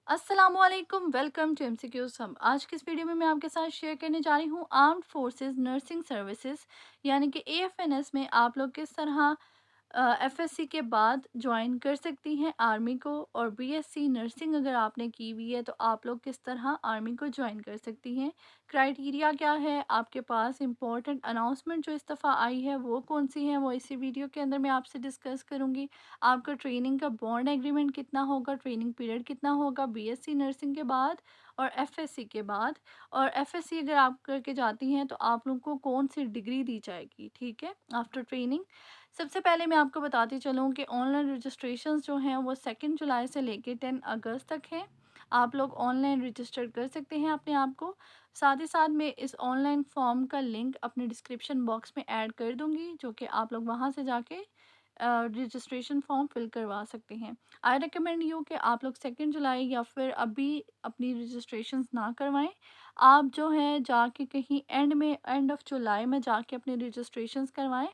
अस्सलामुअलैकुम, welcome to MCQs. हम आज की इस वीडियो में मैं आपके साथ शेयर करने जा रही हूँ आर्म्ड फोर्सेस नर्सिंग सर्विसेज यानी कि एएफएनएस में आप लोग किस तरह एफएससी के बाद ज्वाइन कर सकती हैं आर्मी को, और बीएससी नर्सिंग अगर आपने की हुई है तो आप लोग किस तरह आर्मी को ज्वाइन कर सकती हैं। क्राइटेरिया क्या है आपके पास, इंपॉर्टेंट अनाउंसमेंट जो इस दफ़ा आई है वो कौन सी है, वो इसी वीडियो के अंदर मैं आपसे डिस्कस करूँगी। आपका ट्रेनिंग का बॉन्ड एग्रीमेंट कितना होगा, ट्रेनिंग पीरियड कितना होगा बीएससी नर्सिंग के बाद और एफएससी के बाद, और एफएससी अगर आप करके जाती हैं तो आप लोगों को कौन सी डिग्री दी जाएगी, ठीक है, आफ्टर ट्रेनिंग। सबसे पहले मैं आपको बताती चलूँ कि ऑनलाइन रजिस्ट्रेशंस जो हैं वो 2 जुलाई से लेके 10 अगस्त तक हैं। आप लोग ऑनलाइन रजिस्टर कर सकते हैं अपने आप को। साथ ही साथ मैं इस ऑनलाइन फॉर्म का लिंक अपने डिस्क्रिप्शन बॉक्स में ऐड कर दूँगी, जो कि आप लोग वहाँ से जाके रजिस्ट्रेशन फॉर्म फिल करवा सकते हैं। आई रिकमेंड यू कि आप लोग 2 जुलाई या फिर अभी अपनी रजिस्ट्रेशंस ना करवाएं। आप जो है जाके कहीं एंड ऑफ जुलाई में जाके अपनी रजिस्ट्रेशंस करवाएं,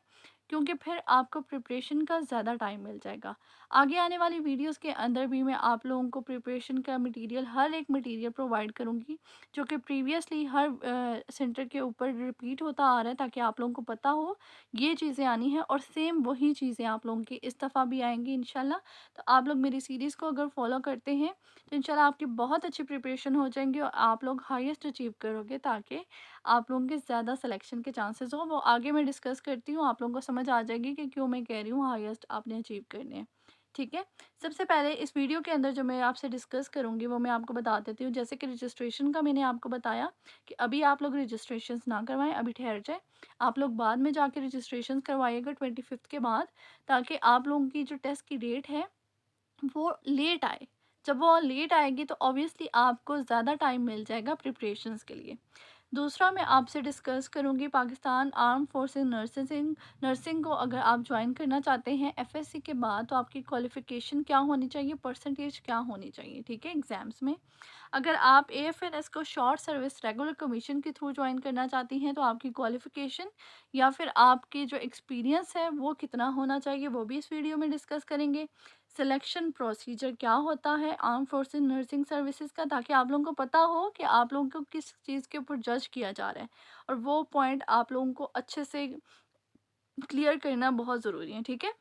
क्योंकि फिर आपको प्रिपरेशन का ज़्यादा टाइम मिल जाएगा। आगे आने वाली वीडियोस के अंदर भी मैं आप लोगों को प्रिपरेशन का मटेरियल, हर एक मटेरियल प्रोवाइड करूँगी जो कि प्रीवियसली हर सेंटर के ऊपर रिपीट होता आ रहा है, ताकि आप लोगों को पता हो ये चीज़ें आनी है और सेम वही चीज़ें आप लोगों की इस दफ़ा भी आएंगी इंशाल्लाह। तो आप लोग मेरी सीरीज़ को अगर फॉलो करते हैं तो इंशाल्लाह आपकी बहुत अच्छी प्रिपरेशन हो जाएंगी और आप लोग हाईएस्ट अचीव करोगे, ताकि आप लोगों के ज़्यादा सिलेक्शन के चांसेस हो। वो आगे मैं डिस्कस करती हूँ, आप लोगों को समझ आ जाएगी कि क्यों मैं कह रही हूँ हाईएस्ट आपने अचीव करने हैं, ठीक है। सबसे पहले इस वीडियो के अंदर जो मैं आपसे डिस्कस करूँगी वो मैं आपको बता देती हूँ। जैसे कि रजिस्ट्रेशन का मैंने आपको बताया कि अभी आप लोग रजिस्ट्रेशन ना करवाएं, अभी ठहर जाए, आप लोग बाद में जाके रजिस्ट्रेशन करवाइएगा 25 के बाद, ताकि आप लोगों की जो टेस्ट की डेट है वो लेट आए। जब वो लेट आएगी तो ऑब्वियसली आपको ज़्यादा टाइम मिल जाएगा प्रिपरेशंस के लिए। दूसरा मैं आपसे डिस्कस करूंगी Pakistan arm forces nursing nursing को अगर आप ज्वाइन करना चाहते हैं एफएससी के बाद तो आपकी क्वालिफ़िकेशन क्या होनी चाहिए, परसेंटेज क्या होनी चाहिए, ठीक है, एग्ज़ाम्स में। अगर आप एएफएनएस को शॉर्ट सर्विस रेगुलर कमीशन के थ्रू ज्वाइन करना चाहती हैं तो आपकी क्वालिफ़िकेशन या फिर आपकी जो एक्सपीरियंस है वो कितना होना चाहिए, वो भी इस वीडियो में डिस्कस करेंगे। सिलेक्शन प्रोसीजर क्या होता है आर्म फोर्सेस नर्सिंग सर्विसेज का, ताकि आप लोगों को पता हो कि आप लोगों को किस चीज़ के ऊपर जज किया जा रहा है, और वो पॉइंट आप लोगों को अच्छे से क्लियर करना बहुत ज़रूरी है, ठीक है।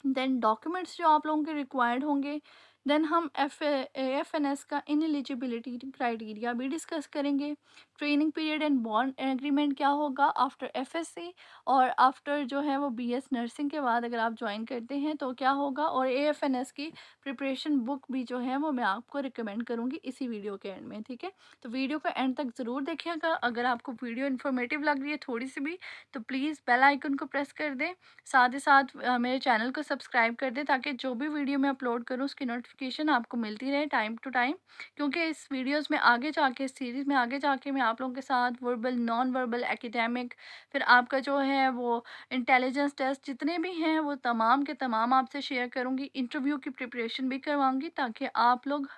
देन डॉक्यूमेंट्स जो आप लोगों के रिक्वायर्ड होंगे। देन हम एफएनएस का इनएलिजिबिलिटी क्राइटेरिया भी डिस्कस करेंगे। Training period and bond agreement क्या होगा आफ्टर एफएससी, और आफ्टर जो है वो बीएस नर्सिंग के बाद अगर आप ज्वाइन करते हैं तो क्या होगा, और एएफएनएस की प्रिपरेशन बुक भी जो है वो मैं आपको रिकमेंड करूँगी इसी वीडियो के एंड में, ठीक है। तो वीडियो को एंड तक ज़रूर देखिएगा। अगर आपको वीडियो इन्फॉर्मेटिव लग रही है थोड़ी सी भी तो प्लीज़ बेल आइकन को प्रेस कर दें। साथ ही साथ मेरे चैनल को सब्सक्राइब कर दें, ताकि जो भी वीडियो मैं अपलोड करूँ उसकी नोटिफिकेशन आपको मिलती रहे टाइम टू टाइम। क्योंकि इस वीडियोस में आगे जाके, इस सीरीज़ में आगे जाके मैं आप लोगों के साथ वर्बल, नॉन वर्बल, एकेडमिक, फिर आपका जो है वो इंटेलिजेंस टेस्ट जितने भी हैं वो तमाम के तमाम आपसे शेयर करूँगी। इंटरव्यू की प्रिपरेशन भी करवाऊँगी, ताकि आप लोग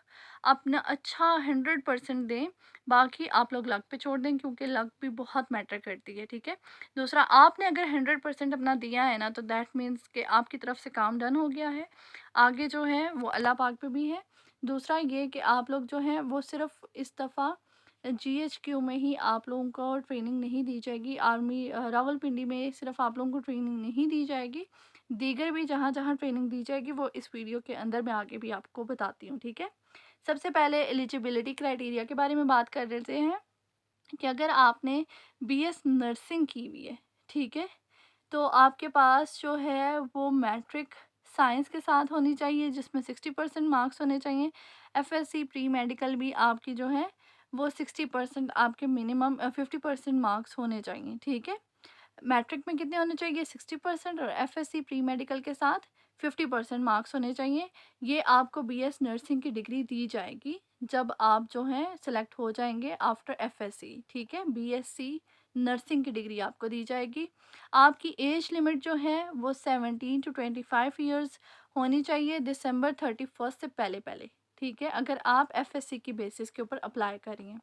अपना अच्छा 100% दें। बाकी आप लोग लक पे छोड़ दें, क्योंकि लक भी बहुत मैटर करती है, ठीक है। दूसरा, आपने अगर 100% अपना दिया है ना तो दैट मीन्स कि आपकी तरफ से काम डन हो गया है। आगे जो है वो अल्लाह पाक पे भी है। दूसरा ये कि आप लोग जो हैं वो सिर्फ इस दफ़ा जीएचक्यू में ही आप लोगों को ट्रेनिंग नहीं दी जाएगी। आर्मी रावलपिंडी में सिर्फ आप लोगों को ट्रेनिंग नहीं दी जाएगी, दीगर भी जहाँ जहाँ ट्रेनिंग दी जाएगी वो इस वीडियो के अंदर मैं आगे भी आपको बताती हूँ, ठीक है। सबसे पहले एलिजिबिलिटी क्राइटेरिया के बारे में बात कर लेते हैं कि अगर आपने बीएस नर्सिंग की हुई है, ठीक है, तो आपके पास जो है वो मैट्रिक साइंस के साथ होनी चाहिए, जिसमें 60% मार्क्स होने चाहिए। एफएससी प्री मेडिकल भी आपकी जो है वो 60% आपके मिनिमम 50% मार्क्स होने चाहिए, ठीक है। मैट्रिक में कितने होने चाहिए, 60%, और एफएससी प्री मेडिकल के साथ 50% मार्क्स होने चाहिए। ये आपको बीएस नर्सिंग की डिग्री दी जाएगी जब आप जो हैं सेलेक्ट हो जाएंगे आफ्टर एफएससी, ठीक है। बीएससी नर्सिंग की डिग्री आपको दी जाएगी। आपकी एज लिमिट जो है वो 17 to 25 ईयर्स होनी चाहिए, December 31 से पहले पहले, ठीक है, अगर आप एफएससी की बेसिस के ऊपर अप्लाई करिए।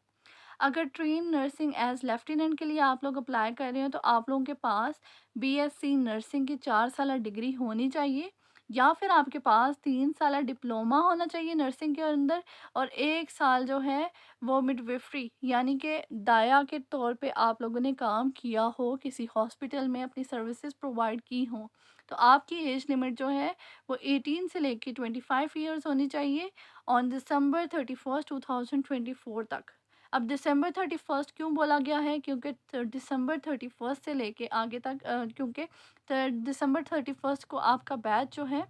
अगर ट्रेन नर्सिंग एज लेफ्टिनेंट के लिए आप लोग अप्लाई कर रहे हो तो आप लोगों के पास बीएससी नर्सिंग की 4 साल डिग्री होनी चाहिए, या फिर आपके पास 3 साल डिप्लोमा होना चाहिए नर्सिंग के अंदर, और 1 साल जो है वो मिडवाइफरी यानी कि दाया के तौर पे आप लोगों ने काम किया हो, किसी हॉस्पिटल में अपनी सर्विसेज प्रोवाइड की हों। तो आपकी एज लिमिट जो है वो 18 से लेके 25 ईयर्स होनी चाहिए ऑन दिसंबर 31 2024 तक। अब दिसंबर 31 क्यों बोला गया है? क्योंकि दिसंबर 31 से लेके आगे तक क्योंकि दिसंबर 31 को आपका बैच जो है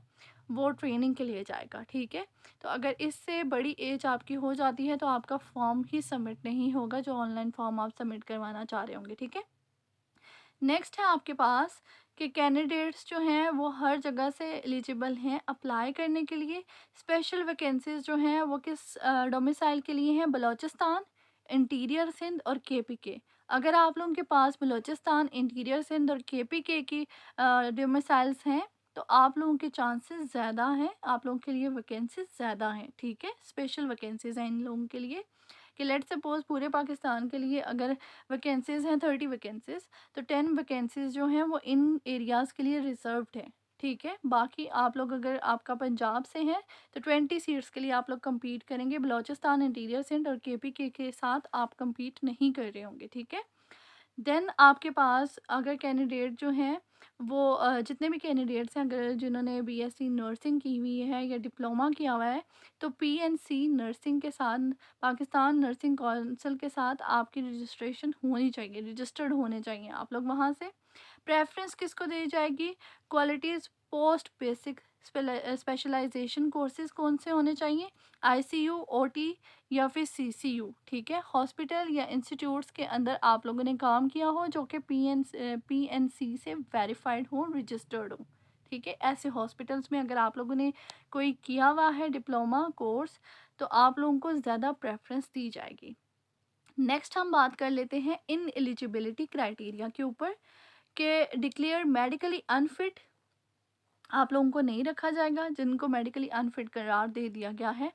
वो ट्रेनिंग के लिए जाएगा, ठीक है? तो अगर इससे बड़ी एज आपकी हो जाती है तो आपका फॉर्म ही सबमिट नहीं होगा, जो ऑनलाइन फॉर्म आप सबमिट करवाना चाह रहे होंगे, ठीक है? नेक्स्ट है आपके पास कि कैंडिडेट्स जो हैं वो हर जगह से एलिजिबल हैं अप्लाई करने के लिए। स्पेशल वैकेंसीज जो हैं वो किस डोमिसाइल के लिए हैं? बलूचिस्तान, इंटीरियर सिंध और केपीके। अगर आप लोगों के पास बलूचिस्तान, इंटीरियर सिंध और केपीके की डोमिसाइल्स हैं तो आप लोगों के चांसेस ज़्यादा हैं, आप लोगों के लिए वैकेंसीज ज़्यादा हैं, ठीक है? स्पेशल वैकेंसीज हैं इन लोगों के लिए कि लेट्स सपोज पूरे पाकिस्तान के लिए अगर वैकेंसीज हैं 30 वैकेंसीज, तो 10 वैकेंसीज जो हैं वो इन एरियाज़ के लिए रिजर्व्ड है, ठीक है? बाकी आप लोग अगर आपका पंजाब से हैं तो 20 सीट्स के लिए आप लोग compete करेंगे। बलूचिस्तान, इंटीरियर सिंध और केपीके के साथ आप compete नहीं कर रहे होंगे, ठीक है? देन आपके पास अगर कैंडिडेट जो हैं वो जितने भी कैंडिडेट्स हैं अगर जिन्होंने बीएससी नर्सिंग की हुई है या डिप्लोमा किया हुआ है, तो पीएनसी नर्सिंग के साथ पाकिस्तान नर्सिंग काउंसिल के साथ आपकी रजिस्ट्रेशन होनी चाहिए, रजिस्टर्ड होने चाहिए आप लोग वहाँ से। प्रेफ़रेंस किसको दी जाएगी? Qualities post basic specialisation courses कौन से होने चाहिए? आईसीयू, ओटी या फिर सीसीयू, ठीक है? हॉस्पिटल या इंस्टीट्यूट्स के अंदर आप लोगों ने काम किया हो जो कि पीएनसी से वेरिफाइड हो, रजिस्टर्ड हो, ठीक है? ऐसे हॉस्पिटल्स में अगर आप लोगों ने कोई किया हुआ है डिप्लोमा कोर्स तो आप लोगों को ज़्यादा प्रेफ़रेंस दी जाएगी। नेक्स्ट हम बात कर लेते हैं इन एलिजिबिलिटी क्राइटेरिया के ऊपर कि डिक्लेयर मेडिकली अनफिट आप लोगों को नहीं रखा जाएगा, जिनको मेडिकली अनफिट करार दे दिया गया है।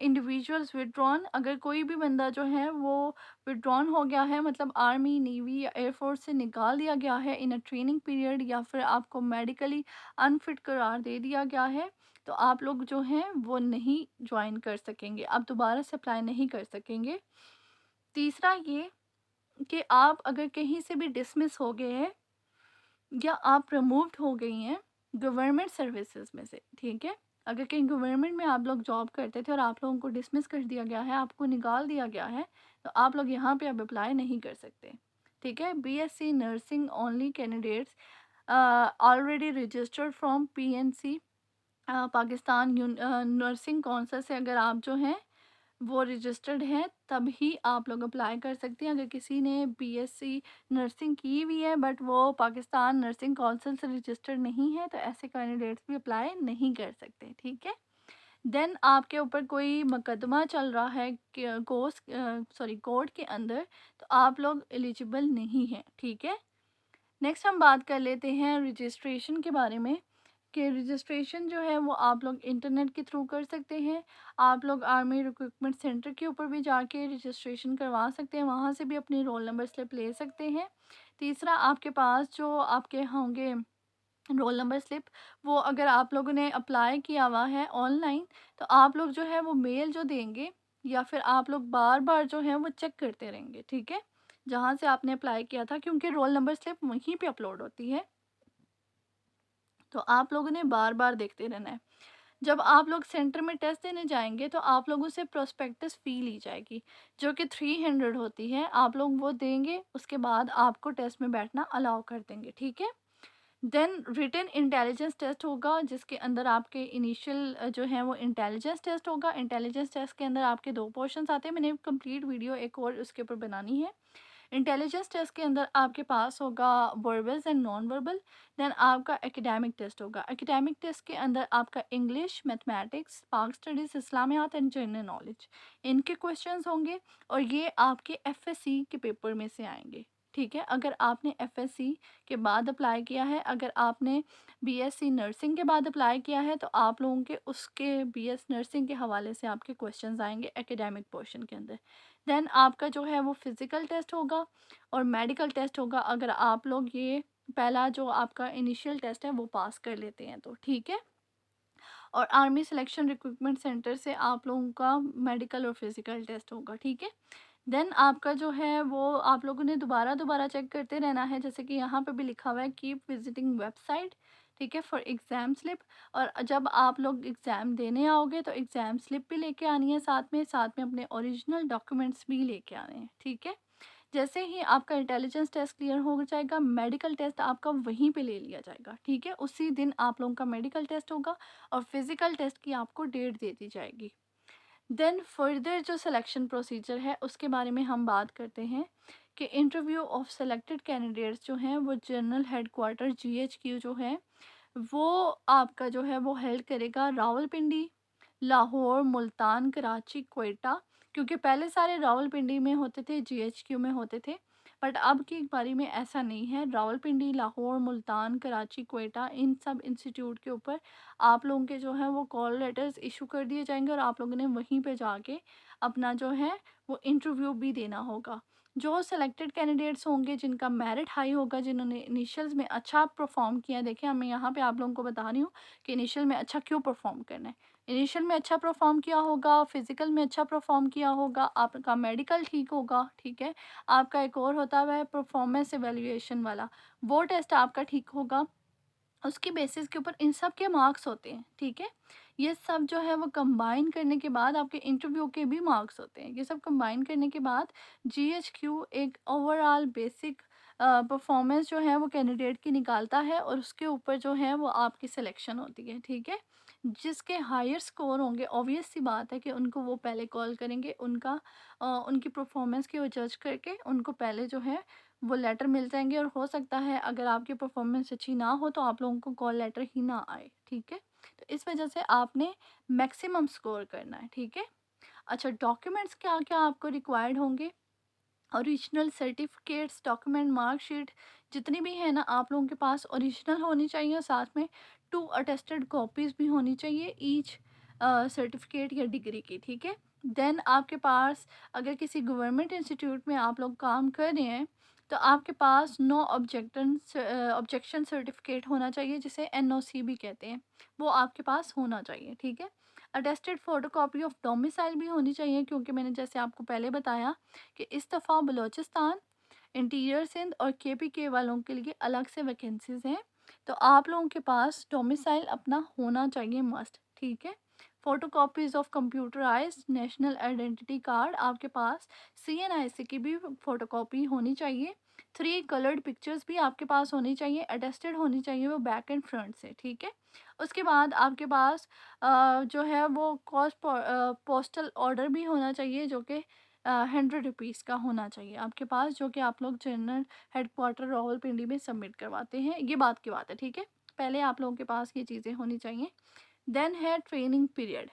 इंडिविजुअल्स विड्रॉन, अगर कोई भी बंदा जो है वो विड्रॉन हो गया है, मतलब आर्मी, नेवी या एयरफोर्स से निकाल दिया गया है इन अ ट्रेनिंग पीरियड, या फिर आपको मेडिकली अनफिट करार दे दिया गया है, तो आप लोग जो हैं वो नहीं ज्वाइन कर सकेंगे, आप दोबारा से अप्लाई नहीं कर सकेंगे। तीसरा ये कि आप अगर कहीं से भी डिसमिस हो गए हैं या आप रिमूव्ड हो गई हैं गवर्नमेंट सर्विसेज में से, ठीक है? अगर कहीं गवर्नमेंट में आप लोग जॉब करते थे और आप लोगों को डिसमिस कर दिया गया है, आपको निकाल दिया गया है, तो आप लोग यहाँ पे अब अप्लाई नहीं कर सकते, ठीक है? BSc nursing only candidates already registered from PNC Pakistan nursing council से अगर आप जो हैं वो रजिस्टर्ड है तभी आप लोग अप्लाई कर सकते हैं। अगर किसी ने बीएससी नर्सिंग की हुई है बट वो पाकिस्तान नर्सिंग काउंसिल से रजिस्टर्ड नहीं है तो ऐसे कैंडिडेट्स भी अप्लाई नहीं कर सकते, ठीक है? देन आपके ऊपर कोई मुकदमा चल रहा है कोर्ट के अंदर, तो आप लोग एलिजिबल नहीं हैं, ठीक है? नेक्स्ट हम बात कर लेते हैं रजिस्ट्रेशन के बारे में कि रजिस्ट्रेशन जो है वो आप लोग इंटरनेट के थ्रू कर सकते हैं। आप लोग आर्मी रिक्रूटमेंट सेंटर के ऊपर भी जाके रजिस्ट्रेशन करवा सकते हैं, वहाँ से भी अपनी रोल नंबर स्लिप ले सकते हैं। तीसरा, आपके पास जो आपके होंगे रोल नंबर स्लिप, वो अगर आप लोगों ने अप्लाई किया हुआ है ऑनलाइन, तो आप लोग जो है वो मेल जो देंगे या फिर आप लोग बार-बार जो है वो चेक करते रहेंगे, ठीक है? जहाँ से आपने अप्लाई किया था, क्योंकि रोल नंबर स्लिप वहीं पे अपलोड होती है, तो आप लोगों ने बार-बार देखते रहना है। जब आप लोग सेंटर में टेस्ट देने जाएँगे तो आप लोगों से प्रोस्पेक्टस फ़ी ली जाएगी, जो कि 300 होती है। आप लोग वो देंगे, उसके बाद आपको टेस्ट में बैठना अलाउ कर देंगे, ठीक है? देन रिटन इंटेलिजेंस टेस्ट होगा, जिसके अंदर आपके इनिशियल जो है वो इंटेलिजेंस टेस्ट होगा। इंटेलिजेंस टेस्ट के अंदर आपके 2 पोर्शंस आते हैं, मैंने कंप्लीट वीडियो एक और उसके ऊपर बनानी है। इंटेलिजेंस टेस्ट के अंदर आपके पास होगा verbals and non verbal. Then आपका एकेडमिक टेस्ट होगा। एकेडमिक टेस्ट के अंदर आपका इंग्लिश, मैथमेटिक्स, स्पार्क स्टडीज़, इस्लामियात एंड जनरल नॉलेज, इनके क्वेश्चंस होंगे और ये आपके एफएससी के पेपर में से आएंगे, ठीक है? अगर आपने एफएससी के बाद अप्लाई किया है, अगर आपने बीएससी नर्सिंग के बाद अप्लाई किया है, तो आप लोगों के उसके बीएस नर्सिंग के हवाले से आपके क्वेश्चंस आएंगे एकेडमिक पोर्शन के अंदर। देन आपका जो है वो फिज़िकल टेस्ट होगा और मेडिकल टेस्ट होगा, अगर आप लोग ये पहला जो आपका इनिशियल टेस्ट है वो पास कर लेते हैं तो, ठीक है? और आर्मी सिलेक्शन रिक्रूटमेंट सेंटर से आप लोगों का मेडिकल और फिज़िकल टेस्ट होगा, ठीक है? देन आपका जो है वो आप लोगों ने दोबारा-दोबारा चेक करते रहना है, जैसे कि यहाँ पे भी लिखा हुआ है कीप विजिटिंग वेबसाइट, ठीक है? For exam slip. और जब आप लोग एग्ज़ाम देने आओगे तो एग्ज़ाम स्लिप भी लेके आनी है साथ में अपने ओरिजिनल डॉक्यूमेंट्स भी लेके आने हैं, ठीक है? जैसे ही आपका इंटेलिजेंस टेस्ट क्लियर हो जाएगा, मेडिकल टेस्ट आपका वहीं पे ले लिया जाएगा, ठीक है? उसी दिन आप लोगों का मेडिकल टेस्ट होगा और फिज़िकल टेस्ट की आपको डेट दे दी जाएगी। देन फर्दर जो सिलेक्शन प्रोसीजर है उसके बारे में हम बात करते हैं कि इंटरव्यू ऑफ सेलेक्टेड कैंडिडेट्स जो हैं वो जनरल हेडक्वार्टर जीएचक्यू जो है वो आपका जो है वो हेल्ड करेगा रावलपिंडी, लाहौर, मुल्तान, कराची, क्वेटा। क्योंकि पहले सारे रावलपिंडी में होते थे, जीएचक्यू में होते थे, बट अब की बारी में ऐसा नहीं है। रावलपिंडी, लाहौर, मुल्तान, कराची, क्वेटा इन सब इंस्टीट्यूट के ऊपर आप लोगों के जो है वो कॉल लेटर्स इशू कर दिए जाएंगे और आप लोगों ने वहीं पे जाके अपना जो है वो इंटरव्यू भी देना होगा। जो सिलेक्टेड कैंडिडेट्स होंगे जिनका मेरिट हाई होगा, जिन्होंने इनिशियल्स में अच्छा परफॉर्म किया है, देखिए मैं यहाँ पे आप लोगों को बता रही हूँ कि इनिशियल में अच्छा क्यों परफॉर्म करना है। इनिशियल में अच्छा परफॉर्म किया होगा, फिजिकल में अच्छा परफॉर्म किया होगा, आपका मेडिकल ठीक होगा, ठीक है? आपका एक और होता है परफॉर्मेंस एवेल्युएशन वाला, वो टेस्ट आपका ठीक होगा। उसकी बेसिस के ऊपर इन सब के मार्क्स होते हैं, ठीक है? ये सब जो है वो कंबाइन करने के बाद आपके इंटरव्यू के भी मार्क्स होते हैं। ये सब कंबाइन करने के बाद जीएचक्यू एक ओवरऑल बेसिक परफॉर्मेंस जो है वो कैंडिडेट की निकालता है और उसके ऊपर जो है वो आपकी सिलेक्शन होती है, ठीक है? जिसके हायर स्कोर होंगे, ऑब्वियस सी बात है कि उनको वो पहले कॉल करेंगे, उनकी परफॉर्मेंस की वो जज करके उनको पहले जो है वो लेटर मिल जाएँगे और हो सकता है अगर आपकी परफ़ॉर्मेंस अच्छी ना हो तो आप लोगों को कॉल लेटर ही ना आए, ठीक है? तो इस वज़ह से आपने मैक्सिमम स्कोर करना है, ठीक है? अच्छा, डॉक्यूमेंट्स क्या-क्या आपको रिक्वायर्ड होंगे? ओरिजिनल सर्टिफिकेट्स, डॉक्यूमेंट, मार्कशीट जितनी भी है ना आप लोगों के पास ओरिजिनल होनी चाहिए, साथ में 2 अटेस्टेड कॉपीज़ भी होनी चाहिए ईच सर्टिफिकेट या डिग्री की, ठीक है? देन आपके पास अगर किसी गवर्नमेंट इंस्टीट्यूट में आप लोग काम कर रहे हैं तो आपके पास नो ऑब्जेक्शन सर्टिफिकेट होना चाहिए, जिसे एनओसी भी कहते हैं, वो आपके पास होना चाहिए, ठीक है? अटेस्टेड फोटोकॉपी ऑफ डोमिसाइल भी होनी चाहिए, क्योंकि मैंने जैसे आपको पहले बताया कि इस दफ़ा बलूचिस्तान, इंटीरियर सिंध और केपीके वालों के लिए अलग से वैकेंसीज़ हैं, तो आप लोगों के पास डोमिसाइल अपना होना चाहिए मस्ट, ठीक है? Photocopies of computerized national identity card आपके पास, सीएनआईसी की भी फ़ोटोकॉपी होनी चाहिए, 3 कलर्ड पिक्चर्स भी आपके पास होनी चाहिए, अटेस्टेड होनी चाहिए वो बैक एंड फ्रंट से, ठीक है? उसके बाद आपके पास जो है वो पोस्टल ऑर्डर भी होना चाहिए, जो कि 100 रुपीज़ का होना चाहिए आपके पास, जो कि आप लोग जनरल हेडक्वार्टर रावलपिंडी में सबमिट करवाते हैं। ये बात की बात है, ठीक है? पहले आप लोगों के पास ये चीज़ें होनी चाहिए। देन है training period.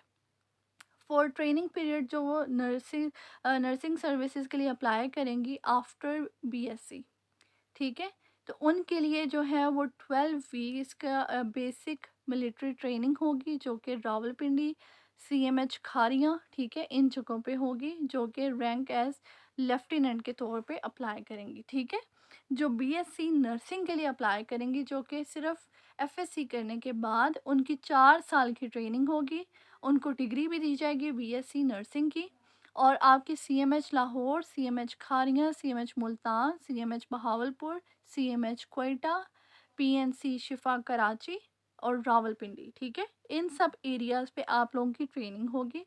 For training period जो वो नर्सिंग सर्विसेज के लिए अप्लाई करेंगी आफ्टर बीएससी, ठीक है? तो उनके लिए जो है वो 12 वीक्स का बेसिक मिलिट्री ट्रेनिंग होगी, जो कि रावलपिंडी, सीएमएच खारियाँ, ठीक है? इन जगहों पे होगी, जो कि रैंक एज़ लेफ्टिनेंट के तौर पे अप्लाई करेंगी, ठीक है? जो बीएससी नर्सिंग के लिए अप्लाई करेंगी, जो कि सिर्फ़ एफएससी करने के बाद उनकी 4 साल की ट्रेनिंग होगी, उनको डिग्री भी दी जाएगी बीएससी नर्सिंग की। और आपकी CMH Lahore, CMH Kharian, CMH Multan, CMH Bahawalpur, CMH Quetta, PNC शिफा कराची और रावलपिंडी, ठीक है? इन सब एरियाज़ पे आप लोगों की ट्रेनिंग होगी।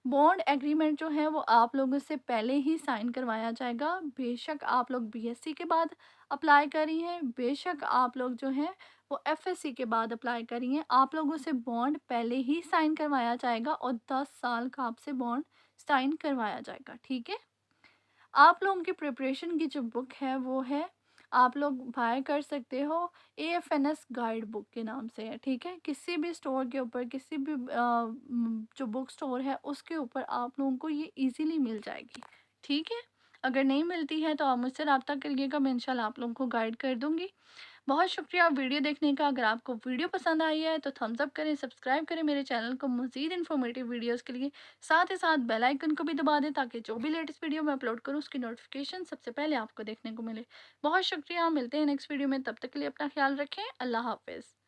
बॉन्ड एग्रीमेंट जो है वो आप लोगों से पहले ही साइन करवाया जाएगा। बेशक आप लोग बीएससी के बाद अप्लाई करी हैं, बेशक आप लोग जो हैं वो एफएससी के बाद अप्लाई करी हैं, आप लोगों से बॉन्ड पहले ही साइन करवाया जाएगा और 10 साल का आपसे बॉन्ड साइन करवाया जाएगा, ठीक है? आप लोगों की प्रिपरेशन की जो बुक है वो है, आप लोग बाय कर सकते हो, एएफएनएस गाइड बुक के नाम से है, ठीक है? किसी भी स्टोर के ऊपर, किसी भी जो बुक स्टोर है उसके ऊपर आप लोगों को ये इजीली मिल जाएगी, ठीक है? अगर नहीं मिलती है तो आप मुझसे रब्ता करिएगा, मैं इंशाल्लाह आप लोगों को गाइड कर दूंगी। बहुत शुक्रिया वीडियो देखने का। अगर आपको वीडियो पसंद आई है तो थम्स अप करें, सब्सक्राइब करें मेरे चैनल को मज़ीद इन्फॉर्मेटिव वीडियोज़ के लिए। साथ ही साथ बेल आइकन को भी दबा दें ताकि जो भी लेटेस्ट वीडियो मैं अपलोड करूँ उसकी नोटिफिकेशन सबसे पहले आपको देखने को मिले। बहुत शुक्रिया, मिलते हैं नेक्स्ट वीडियो में, तब तक के लिए अपना ख्याल रखें। अल्लाह हाफ़िज़।